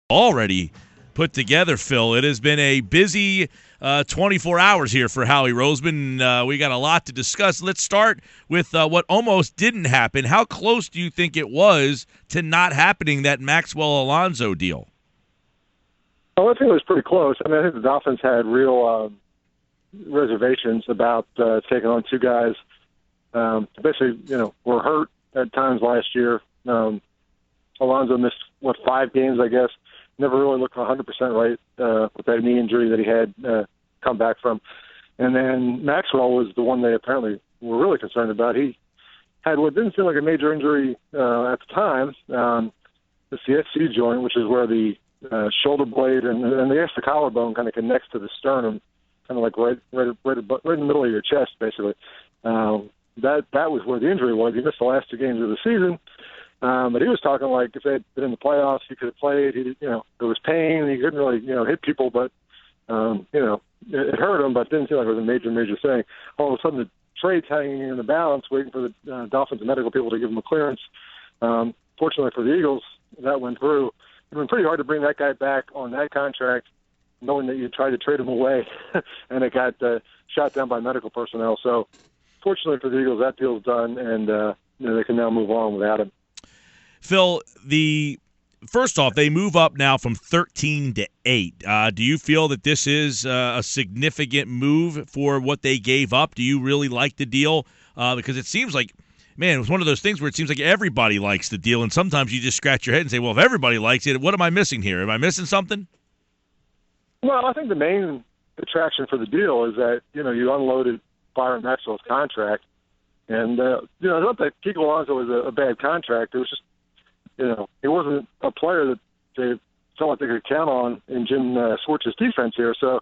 already put together, Phil. It has been a busy 24 hours here for Howie Roseman. We got a lot to discuss. Let's start with what almost didn't happen. How close do you think it was to not happening, that Maxwell Alonso deal? Well, I think it was pretty close. I mean, I think the Dolphins had real reservations about taking on two guys. Basically, were hurt at times last year. Alonso missed, 5 games, I guess. Never really looked 100% right with that knee injury that he had come back from. And then Maxwell was the one they apparently were really concerned about. He had what didn't seem like a major injury at the time. It's the SC joint, which is where the shoulder blade and the collarbone kind of connects to the sternum, kind of like right in the middle of your chest, basically. That was where the injury was. He missed the last 2 games of the season. But he was talking like if they had been in the playoffs, he could have played. There was pain. He couldn't really, hit people, but, it hurt him, but it didn't seem like it was a major thing. All of a sudden, the trade's hanging in the balance, waiting for the Dolphins and medical people to give him a clearance. Fortunately for the Eagles, that went through. It would been pretty hard to bring that guy back on that contract, knowing that you tried to trade him away, and it got shot down by medical personnel. So, fortunately for the Eagles, that deal's done, and they can now move on without him. Phil, first off, they move up now from 13 to 8. Do you feel that this is a significant move for what they gave up? Do you really like the deal? Because it seems like, man, it was one of those things where it seems like everybody likes the deal, and sometimes you just scratch your head and say, well, if everybody likes it, what am I missing here? Am I missing something? Well, I think the main attraction for the deal is that, you unloaded Byron Maxwell's contract. And, it's not that Kiko Alonso was a bad contract. It was just, he wasn't a player that they felt like they could count on in Jim Schwartz's defense here. So,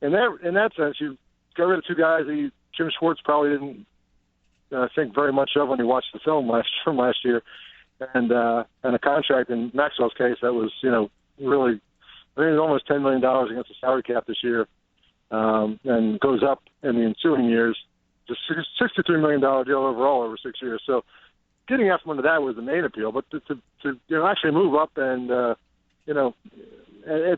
in that sense, you got rid of 2 guys that Jim Schwartz probably didn't think very much of when he watched the film from last year, and a contract in Maxwell's case that was, really, I think it was almost $10 million against the salary cap this year, and goes up in the ensuing years. Just $63 million deal overall over 6 years. So, getting out from under that was the main appeal, but to actually move up and at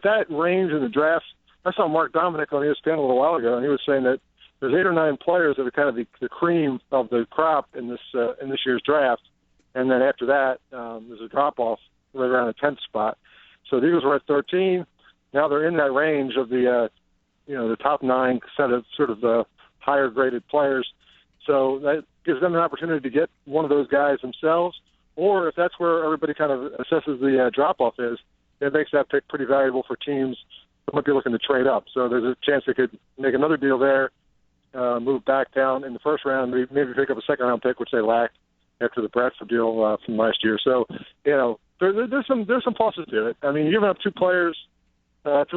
that range in the draft, I saw Mark Dominic on ESPN a little while ago, and he was saying that there's 8 or 9 players that are kind of the cream of the crop in this year's draft, and then after that there's a drop off right around the 10th spot. So the Eagles were at 13. Now they're in that range of the top 9 set of sort of the higher graded players. So that gives them an opportunity to get one of those guys themselves, or if that's where everybody kind of assesses the drop-off is, it makes that pick pretty valuable for teams that might be looking to trade up. So there's a chance they could make another deal there, move back down in the first round, maybe pick up a second-round pick, which they lacked after the Bradford deal from last year. So, there's some pluses to it. I mean, you're giving up 2 players, 5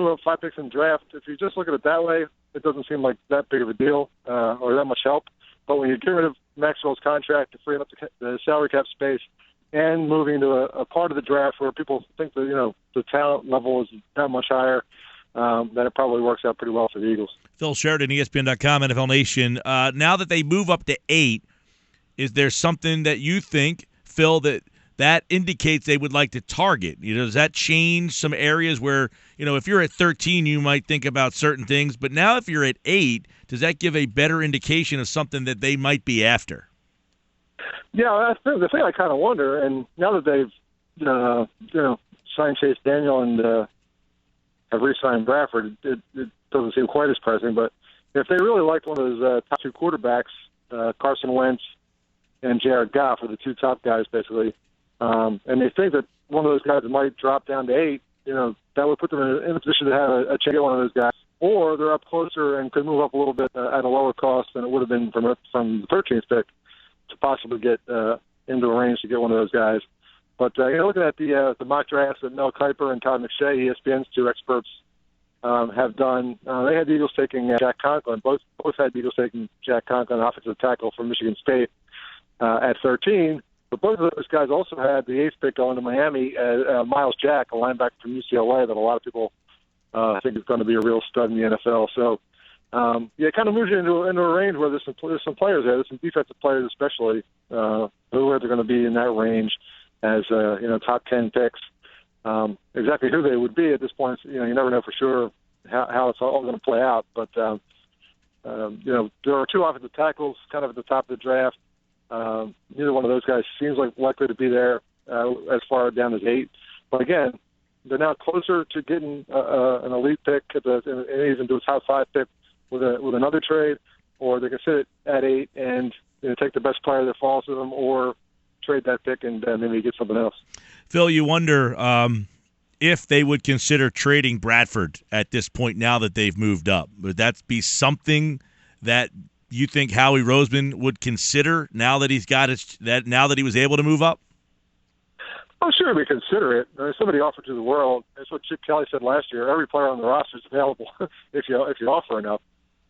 picks in the draft. If you just look at it that way, it doesn't seem like that big of a deal or that much help. But when you get rid of Maxwell's contract to free up the salary cap space and moving to a part of the draft where people think that, the talent level is that much higher, then it probably works out pretty well for the Eagles. Phil Sheridan, ESPN.com, NFL Nation. Now that they move up to 8, is there something that you think, Phil, that indicates they would like to target? Does that change some areas where, if you're at 13, you might think about certain things, but now if you're at 8, does that give a better indication of something that they might be after? Yeah, that's the thing I kind of wonder, and now that they've, signed Chase Daniel and have re-signed Bradford, it doesn't seem quite as pressing, but if they really liked one of those top 2 quarterbacks, Carson Wentz and Jared Goff are the 2 top guys, basically, and they think that one of those guys might drop down to 8, that would put them in a position to have a chance to get one of those guys. Or they're up closer and could move up a little bit at a lower cost than it would have been from the 13th pick to possibly get into a range to get one of those guys. But looking at the mock drafts that Mel Kiper and Todd McShay, ESPN's 2 experts, have done, they had the Eagles taking Jack Conklin. Both had the Eagles taking Jack Conklin, offensive tackle from Michigan State, at 13. But both of those guys also had the 8th pick going to Miami, Miles Jack, a linebacker from UCLA that a lot of people think is going to be a real stud in the NFL. So, it kind of moves you into a range where there's some players there. There's some defensive players especially who are going to be in that range as, top 10 picks. Exactly who they would be at this point, you never know for sure how it's all going to play out. But, there are two offensive tackles kind of at the top of the draft. Neither one of those guys seems like likely to be there as far down as 8. But again, they're now closer to getting an elite pick and even do a top 5 pick with another trade, or they can sit at 8 and take the best player that falls to them, or trade that pick and maybe get something else. Phil, you wonder if they would consider trading Bradford at this point now that they've moved up. Would that be something that you think Howie Roseman would consider now that he's got now that he was able to move up? I'm sure we consider it. Somebody offered to the world. That's what Chip Kelly said last year. Every player on the roster is available if you offer enough.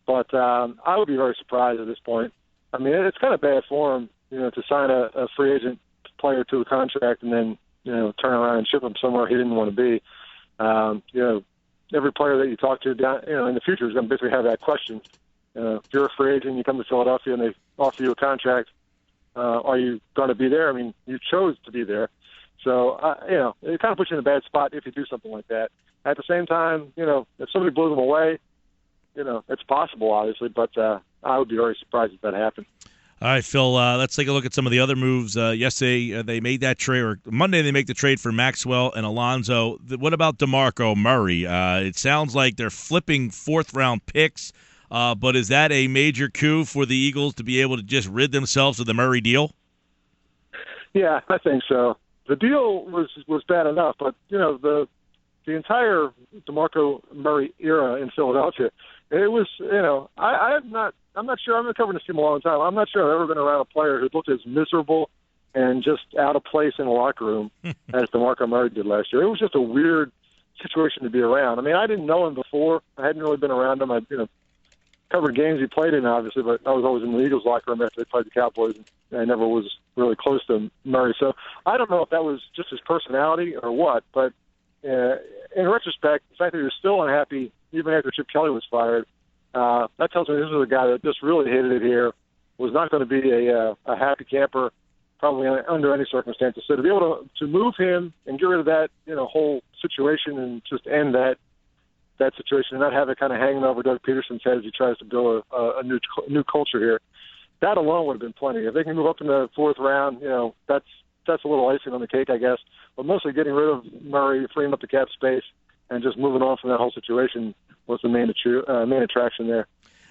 But I would be very surprised at this point. I mean, it's kind of bad form, to sign a free agent player to a contract and then turn around and ship him somewhere he didn't want to be. Every player that you talk to down, in the future is going to basically have that question. If you're a free agent, you come to Philadelphia and they offer you a contract, are you going to be there? I mean, you chose to be there. So, it kind of puts you in a bad spot if you do something like that. At the same time, if somebody blows them away, it's possible, obviously, but I would be very surprised if that happened. All right, Phil, let's take a look at some of the other moves. Yesterday, they made that trade, or Monday they make the trade for Maxwell and Alonso. What about DeMarco Murray? It sounds like they're flipping fourth-round picks, but is that a major coup for the Eagles to be able to just rid themselves of the Murray deal? Yeah, I think so. The deal was bad enough, but, the entire DeMarco Murray era in Philadelphia, it was, I'm not sure. I've been covering this team a long time. I'm not sure I've ever been around a player who looked as miserable and just out of place in the locker room as DeMarco Murray did last year. It was just a weird situation to be around. I mean, I didn't know him before. I hadn't really been around him. I, covered games he played in, obviously, but I was always in the Eagles locker room after they played the Cowboys. And I never was really close to Murray. So I don't know if that was just his personality or what, but in retrospect, the fact that he was still unhappy even after Chip Kelly was fired, that tells me this was a guy that just really hated it here, was not going to be a happy camper, probably under any circumstances. So to be able to move him and get rid of that whole situation and just end that situation and not have it kind of hanging over Doug Peterson's head as he tries to build a new culture here, that alone would have been plenty. If they can move up in the fourth round, that's a little icing on the cake, I guess. But mostly getting rid of Murray, freeing up the cap space, and just moving on from that whole situation was the main attraction there.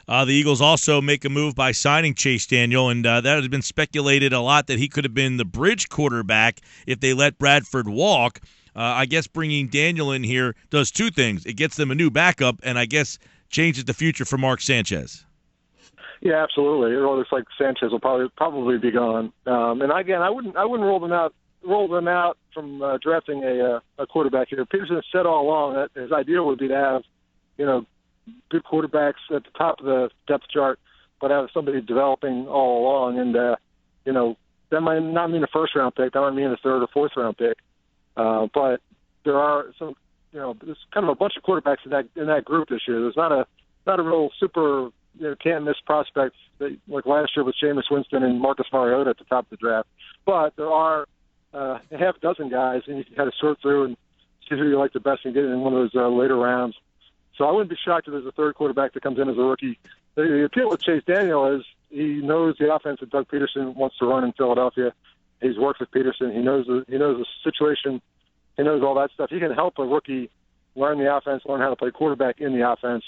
The Eagles also make a move by signing Chase Daniel, and that has been speculated a lot that he could have been the bridge quarterback if they let Bradford walk. I guess bringing Daniel in here does two things. It gets them a new backup, and I guess changes the future for Mark Sanchez. Yeah, absolutely. It looks like Sanchez will probably be gone. And again, I wouldn't rule them out from drafting a quarterback here. Peterson has said all along that his ideal would be to have, good quarterbacks at the top of the depth chart, but have somebody developing all along. And that might not mean a first round pick. That might mean a third or fourth round pick. But there are some, there's kind of a bunch of quarterbacks in that group this year. There's not a real super can't miss prospects like last year with Jameis Winston and Marcus Mariota at the top of the draft. But there are a half dozen guys, and you can kind of sort through and see who you like the best and get in one of those later rounds. So I wouldn't be shocked if there's a third quarterback that comes in as a rookie. The appeal with Chase Daniel is he knows the offense that Doug Peterson wants to run in Philadelphia. He's worked with Peterson. He knows the situation. He knows all that stuff. He can help a rookie learn the offense, learn how to play quarterback in the offense,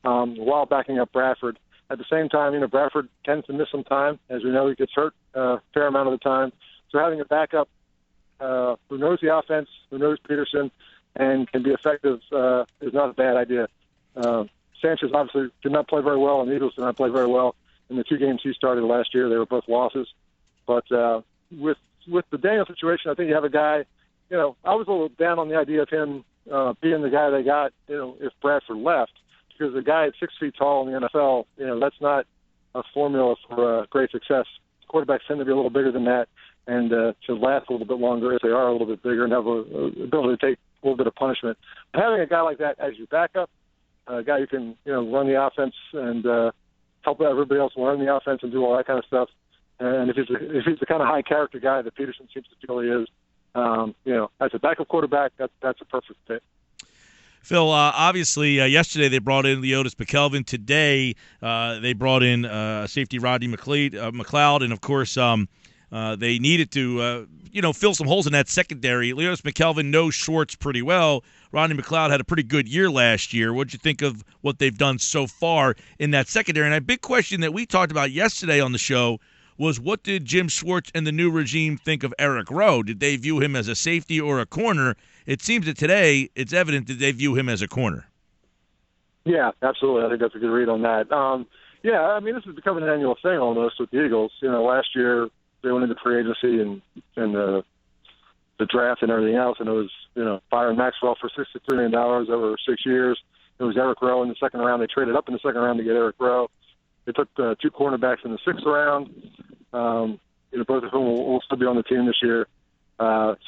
while backing up Bradford. At the same time, Bradford tends to miss some time. As we know, he gets hurt a fair amount of the time. So having a backup who knows the offense, who knows Peterson, and can be effective is not a bad idea. Sanchez obviously did not play very well, and the Eagles did not play very well in the two games he started last year. They were both losses. But with the Daniel situation, I think you have a guy, I was a little down on the idea of him being the guy they got, if Bradford left. Because a guy at 6 feet tall in the NFL, that's not a formula for great success. Quarterbacks tend to be a little bigger than that, and to last a little bit longer if they are a little bit bigger and have a ability to take a little bit of punishment. Having a guy like that as your backup, a guy who can run the offense and help everybody else learn the offense and do all that kind of stuff. And if he's the kind of high character guy that Peterson seems to feel he is, As a backup quarterback, that's a perfect fit. Phil, obviously, yesterday they brought in Leodis McKelvin. Today they brought in safety Rodney McLeod, and of course they needed to fill some holes in that secondary. Leodis McKelvin knows Schwartz pretty well. Rodney McLeod had a pretty good year last year. What'd you think of what they've done so far in that secondary? And a big question that we talked about yesterday on the show was, what did Jim Schwartz and the new regime think of Eric Rowe? Did they view him as a safety or a corner? It seems that today it's evident that they view him as a corner. Yeah, absolutely. I think that's a good read on that. This is becoming an annual thing almost with the Eagles. Last year they went into free agency and the draft and everything else, and it was, Byron Maxwell for $63 million over 6 years. It was Eric Rowe in the second round. They traded up in the second round to get Eric Rowe. They took 2 cornerbacks in the 6th round, both of whom will still be on the team this year. It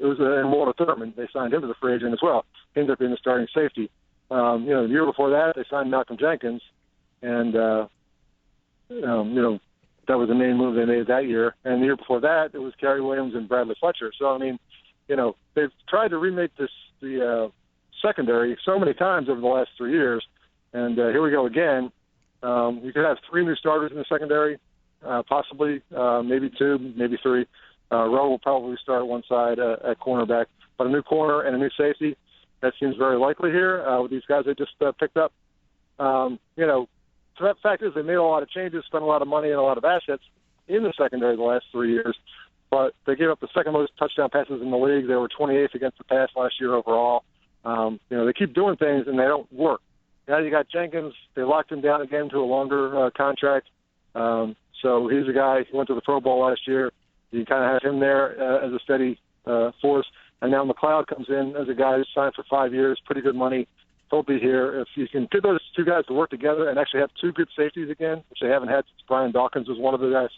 was and Walter Thurman. They signed him to the free agent as well. He ended up being the starting safety. The year before that, they signed Malcolm Jenkins, and that was the main move they made that year. And the year before that, it was Kerry Williams and Bradley Fletcher. So they've tried to remake the secondary so many times over the last 3 years, and here we go again. You could have 3 new starters in the secondary, possibly, maybe 2, maybe 3. Rowe will probably start one side at cornerback, but a new corner and a new safety, that seems very likely here with these guys they just picked up. So that fact is they made a lot of changes, spent a lot of money and a lot of assets in the secondary the last 3 years, but they gave up the second most touchdown passes in the league. They were 28th against the pass last year overall. They keep doing things and they don't work. Now you got Jenkins. They locked him down again to a longer contract. So he's a guy who went to the Pro Bowl last year. You kind of have him there as a steady force. And now McLeod comes in as a guy who's signed for 5 years, pretty good money. He'll be here. If you can get those 2 guys to work together and actually have 2 good safeties again, which they haven't had since Brian Dawkins was one of the guys,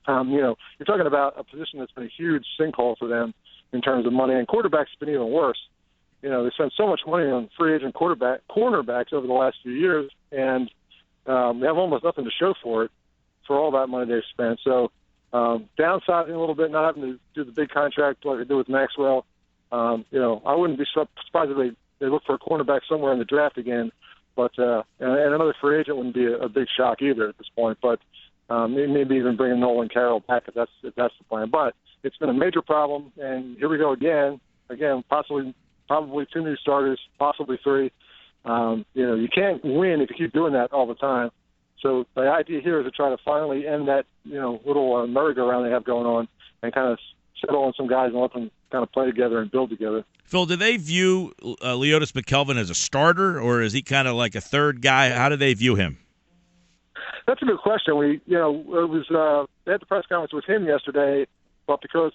you're talking about a position that's been a huge sinkhole for them in terms of money. And quarterback's been even worse. They spent so much money on free agent cornerbacks over the last few years, and they have almost nothing to show for it, for all that money they've spent. So downsizing a little bit, not having to do the big contract like they did with Maxwell. I wouldn't be surprised if they look for a cornerback somewhere in the draft again, but and another free agent wouldn't be a big shock either at this point. But maybe even bringing Nolan Carroll back if that's the plan. But it's been a major problem, and here we go again, probably 2 new starters, possibly 3. You can't win if you keep doing that all the time. So the idea here is to try to finally end that, little merry-go-round they have going on and kind of settle on some guys and let them kind of play together and build together. Phil, do they view Leodis McKelvin as a starter, or is he kind of like a third guy? How do they view him? That's a good question. They had the press conference with him yesterday, but because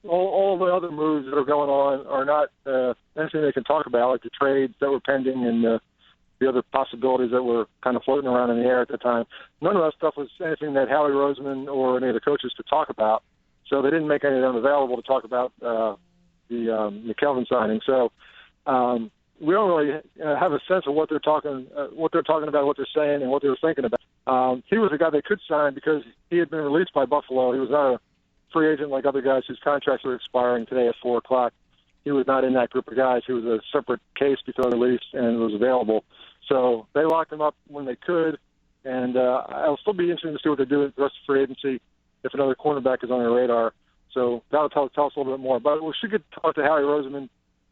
all the other moves that are going on are not anything they can talk about, like the trades that were pending and the other possibilities that were kind of floating around in the air at the time. None of that stuff was anything that Howie Roseman or any of the coaches could talk about. So they didn't make any of them available to talk about the McKelvin signing. So we don't really have a sense of what they're talking about, what they're saying, and what they were thinking about. He was a guy they could sign because he had been released by Buffalo. He was not a free agent like other guys whose contracts are expiring today at 4 o'clock. He was not in that group of guys. He was a separate case because released and was available. So they locked him up when they could, and it'll still be interesting to see what they do with the rest of free agency if another cornerback is on their radar. So that'll tell us a little bit more. But we should get to talk to Howie Roseman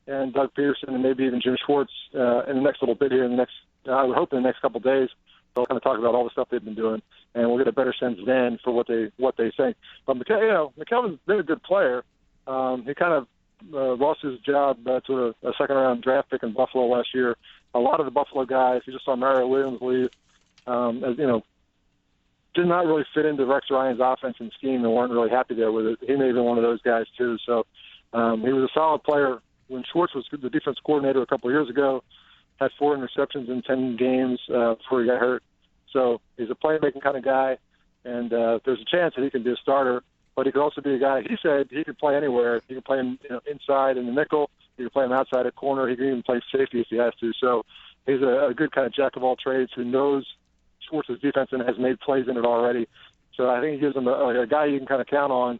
and Doug Peterson and maybe even Jim Schwartz in the next little bit here I would hope in the next couple of days. They'll kind of talk about all the stuff they've been doing, and we'll get a better sense then for what they think. But McKelvin's been a good player. He kind of lost his job to a second-round draft pick in Buffalo last year. A lot of the Buffalo guys, you just saw Mario Williams leave, did not really fit into Rex Ryan's offense and scheme and weren't really happy there with it. He may have been one of those guys too. So he was a solid player when Schwartz was the defense coordinator a couple of years ago. Had 4 interceptions in 10 games before he got hurt. So he's a playmaking kind of guy, and there's a chance that he can be a starter. But he could also be a guy. He said he could play anywhere. He could play him inside in the nickel. He could play him outside at corner. He could even play safety if he has to. So he's a good kind of jack of all trades who knows Schwartz's defense and has made plays in it already. So I think he gives him a guy you can kind of count on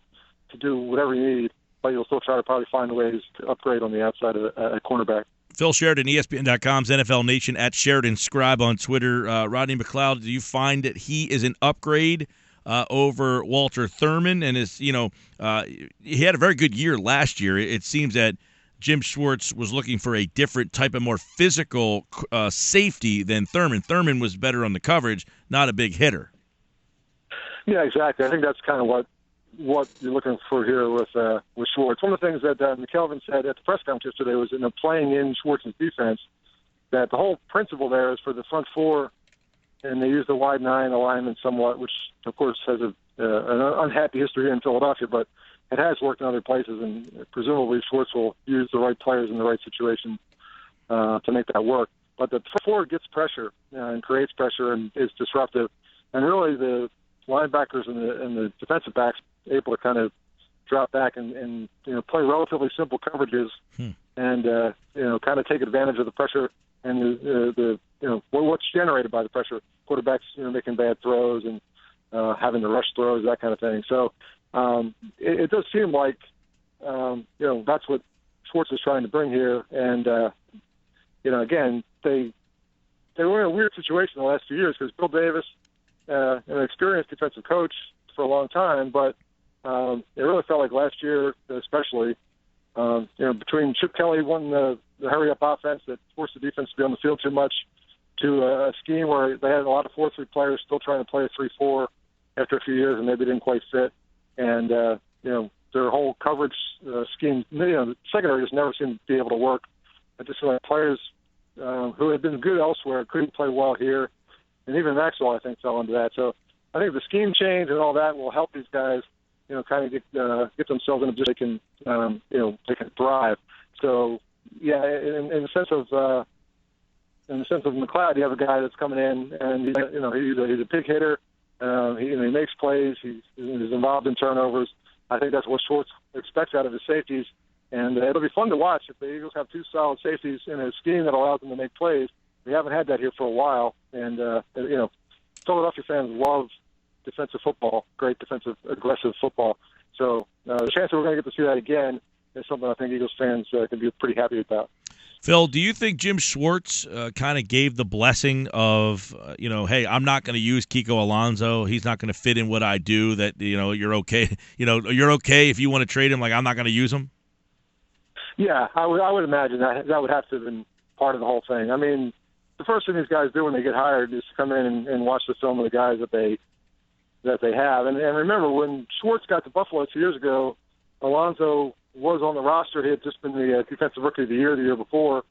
to do whatever you need. but you'll still try to probably find ways to upgrade on the outside of at cornerback. Phil Sheridan, ESPN.com's NFL Nation, at Sheridan Scribe on Twitter. Rodney McCloud, do you find that he is an upgrade over Walter Thurman? And he had a very good year last year. It seems that Jim Schwartz was looking for a different type of more physical safety than Thurman. Thurman was better on the coverage, not a big hitter. Yeah, exactly. I think that's kind of what you're looking for here with Schwartz. One of the things that McKelvin said at the press conference yesterday was, playing in Schwartz's defense, that the whole principle there is for the front four, and they use the wide nine alignment somewhat, which of course has an unhappy history here in Philadelphia, but it has worked in other places, and presumably Schwartz will use the right players in the right situation to make that work. But the front four gets pressure and creates pressure and is disruptive, and really the linebackers and the defensive backs able to kind of drop back and play relatively simple coverages and kind of take advantage of the pressure and the what's generated by the pressure. Quarterbacks making bad throws and having to rush throws, that kind of thing. So it does seem like that's what Schwartz is trying to bring here. And again, they were in a weird situation the last few years because Bill Davis, an experienced defensive coach for a long time, but it really felt like last year, especially, between Chip Kelly wanting the hurry-up offense that forced the defense to be on the field too much, to a scheme where they had a lot of 4-3 players still trying to play a 3-4 after a few years and maybe didn't quite fit, and their whole coverage scheme, the secondary just never seemed to be able to work. I just feel like players who had been good elsewhere couldn't play well here. And even Maxwell, I think, fell into that. So I think the scheme change and all that will help these guys, kind of get themselves in a position they can thrive. So yeah, in the sense of McLeod, you have a guy that's coming in and he's a big hitter. He makes plays. He's involved in turnovers. I think that's what Schwartz expects out of his safeties. And it'll be fun to watch if the Eagles have two solid safeties in a scheme that allows them to make plays. We haven't had that here for a while, and Philadelphia fans love defensive football, great defensive, aggressive football. So the chance that we're going to get to see that again is something I think Eagles fans can be pretty happy about. Phil, do you think Jim Schwartz kind of gave the blessing of, hey, I'm not going to use Kiko Alonso. He's not going to fit in what I do. That you're okay. You're okay if you want to trade him. Like I'm not going to use him. Yeah, I would imagine that would have to have been part of the whole thing. I mean, the first thing these guys do when they get hired is to come in and watch the film of the guys that they have. And remember, when Schwartz got to Buffalo 2 years ago, Alonso was on the roster. He had just been the Defensive Rookie of the year before.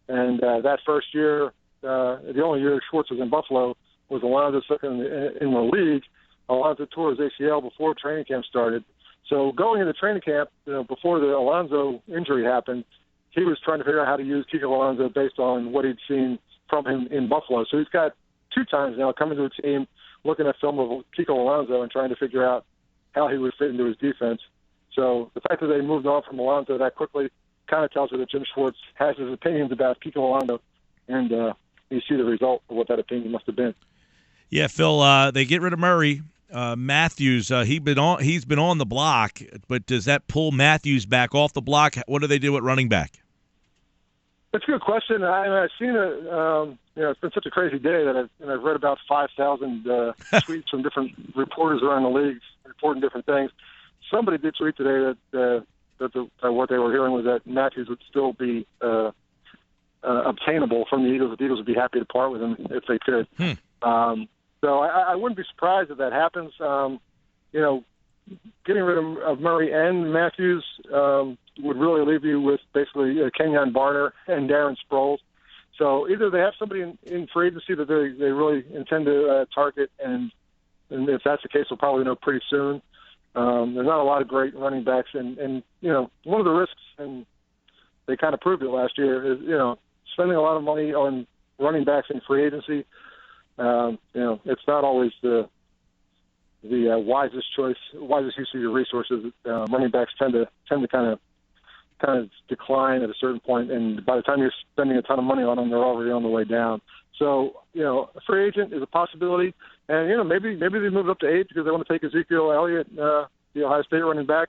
And that first year, the only year Schwartz was in Buffalo, was Alonso second in the league. Alonso tore his ACL before training camp started. So going into training camp, before the Alonso injury happened, he was trying to figure out how to use Kiko Alonso based on what he'd seen from him in Buffalo. So he's got 2 times now coming to a team, looking at film of Kiko Alonso and trying to figure out how he would fit into his defense. So the fact that they moved on from Alonso that quickly kind of tells you that Jim Schwartz has his opinions about Kiko Alonso, and you see the result of what that opinion must have been. Yeah, Phil, they get rid of Murray. Matthews, he's been on the block, but does that pull Matthews back off the block? What do they do at running back? That's a good question. I've seen it. It's been such a crazy day that I've read about 5,000 tweets from different reporters around the league reporting different things. Somebody did tweet today that what they were hearing was that Matthews would still be obtainable from the Eagles. The Eagles would be happy to part with him if they could. So I wouldn't be surprised if that happens. Getting rid of Murray and Matthews would really leave you with basically Kenyon Barner and Darren Sproles. So either they have somebody in free agency that they really intend to target, and if that's the case, we'll probably know pretty soon. There's not a lot of great running backs, and one of the risks, and they kind of proved it last year, is spending a lot of money on running backs in free agency. It's not always the wisest use of your resources. Running backs tend to kind of decline at a certain point, and by the time you're spending a ton of money on them, they're already on the way down. So, a free agent is a possibility, and maybe they move it up to 8 because they want to take Ezekiel Elliott, the Ohio State running back.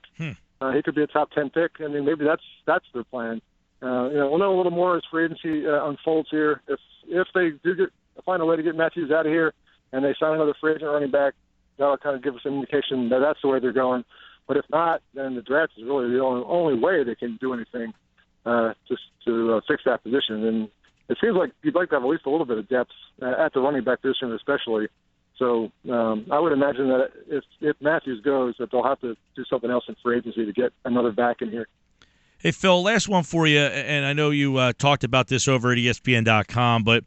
He could be a top 10 pick. I mean, maybe that's their plan. We'll know a little more as free agency unfolds here. If they do find a way to get Matthews out of here and they sign another free agent running back, that'll kind of give us an indication that that's the way they're going. But if not, then the draft is really the only way they can do anything just to fix that position. And it seems like you'd like to have at least a little bit of depth at the running back position especially. So I would imagine that if Matthews goes, that they'll have to do something else in free agency to get another back in here. Hey, Phil, last one for you, and I know you talked about this over at ESPN.com, but,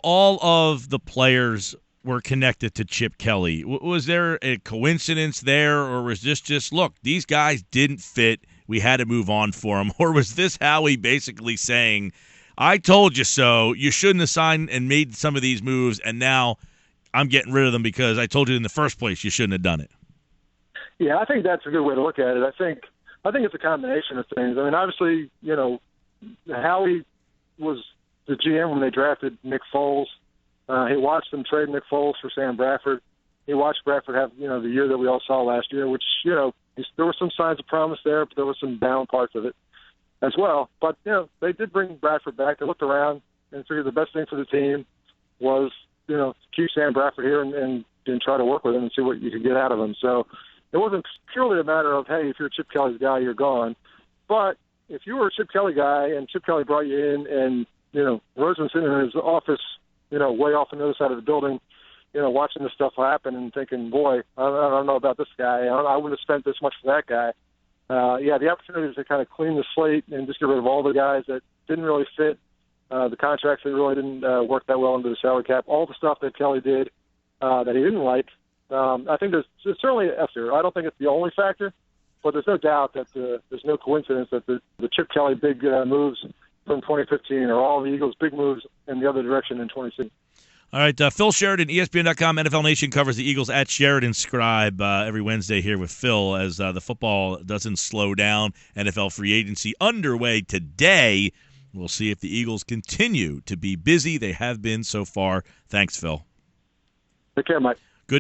all of the players were connected to Chip Kelly. Was there a coincidence there, or was this just, look, these guys didn't fit, we had to move on for them, or was this Howie basically saying, I told you so, you shouldn't have signed and made some of these moves, and now I'm getting rid of them because I told you in the first place you shouldn't have done it? Yeah, I think that's a good way to look at it. I think it's a combination of things. I mean, obviously, Howie was the GM when they drafted Nick Foles. He watched them trade Nick Foles for Sam Bradford. He watched Bradford have, the year that we all saw last year, which, there were some signs of promise there, but there were some down parts of it as well. But, they did bring Bradford back. They looked around and figured the best thing for the team was, keep Sam Bradford here and try to work with him and see what you could get out of him. So it wasn't purely a matter of, hey, if you're Chip Kelly's guy, you're gone. But if you were a Chip Kelly guy and Chip Kelly brought you in and, Rosen's sitting in his office, way off on the other side of the building, watching this stuff happen and thinking, boy, I don't know about this guy. I wouldn't have spent this much for that guy. The opportunity is to kind of clean the slate and just get rid of all the guys that didn't really fit, the contracts that really didn't work that well into the salary cap, all the stuff that Kelly did that he didn't like. I think there's certainly a factor. I don't think it's the only factor, but there's no doubt that there's no coincidence that the Chip Kelly big moves from 2015 are all the Eagles' big moves in the other direction in 2016. All right, Phil Sheridan, ESPN.com, NFL Nation covers the Eagles at Sheridan Scribe every Wednesday here with Phil as the football doesn't slow down. NFL free agency underway today. We'll see if the Eagles continue to be busy. They have been so far. Thanks, Phil. Take care, Mike.